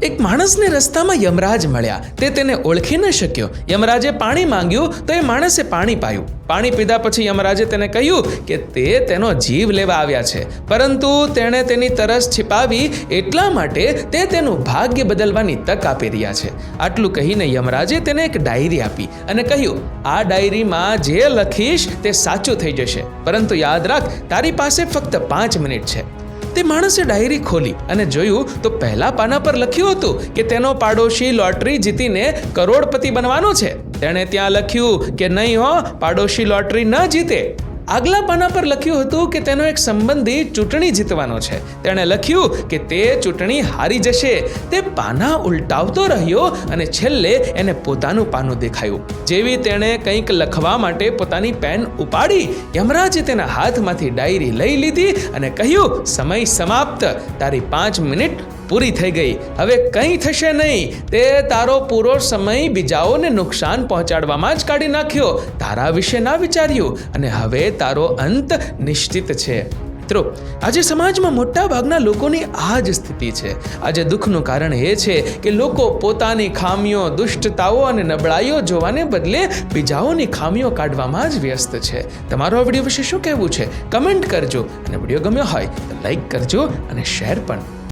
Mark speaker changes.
Speaker 1: એક માણસને રસ્તામાં યમરાજ મળ્યા. તે તેને ઓળખી ન શક્યો. યમરાજે પાણી માંગ્યું તો એ માણસે પાણી પાયું. પાણી પીધા પછી યમરાજે તેને કહ્યું કે તે તેનો જીવ લેવા આવ્યા છે, પરંતુ તેણે તેની તરસ छिपाવી એટલા માટે તે તેનું ભાગ્ય બદલવાની તક આપી રહ્યા છે. આટલું કહીને યમરાજે તેને એક ડાયરી આપી અને કહ્યું, આ ડાયરીમાં જે લખીશ તે સાચું થઈ જશે, પરંતુ યાદ રાખ, તારી પાસે ફક્ત 5 મિનિટ છે. તે માણસે ડાયરી ખોલી અને જોયું તો પહેલા પાના પર લખ્યું હતું કે તેનો પાડોશી લોટરી જીતીને કરોડપતિ બનવાનો છે. તેણે ત્યાં લખ્યું કે નહીં હો, પાડોશી લોટરી ન જીતે. આગલા પાના પર લખ્યું હતું કે તેનો એક સંબંધી ચૂંટણી જીતવાનો છે. તેણે લખ્યું કે તે ચૂંટણી હારી જશે. તે પાના ઉલટાવતો રહ્યો અને છેલ્લે એને પોતાનું પાનું દેખાયું. જેવી તેણે કંઈક લખવા માટે પોતાની પેન ઉપાડી, યમરાજે તેના હાથમાંથી ડાયરી લઈ લીધી અને કહ્યું, સમય સમાપ્ત, તારી 5 મિનિટ પૂરી થઈ ગઈ. હવે કંઈ થશે નહીં. તે તારો પૂરો સમય બીજાઓને નુકસાન પહોંચાડવામાં જ કાઢી નાખ્યો. તારા વિશે ના વિચાર્યું અને હવે તારો અંત નિશ્ચિત છે. મિત્રો, આજે સમાજમાં મોટા ભાગના લોકોની આ જ સ્થિતિ છે. આજે દુઃખનું કારણ એ છે કે લોકો પોતાની ખામીઓ, દુષ્ટતાઓ અને નબળાઈઓ જોવાને બદલે બીજાઓની ખામીઓ કાઢવામાં જ વ્યસ્ત છે. તમારો આ વિડીયો વિશે શું કહેવું છે? કમેન્ટ કરજો અને વિડીયો ગમ્યો હોય તો લાઈક કરજો અને શેર પણ.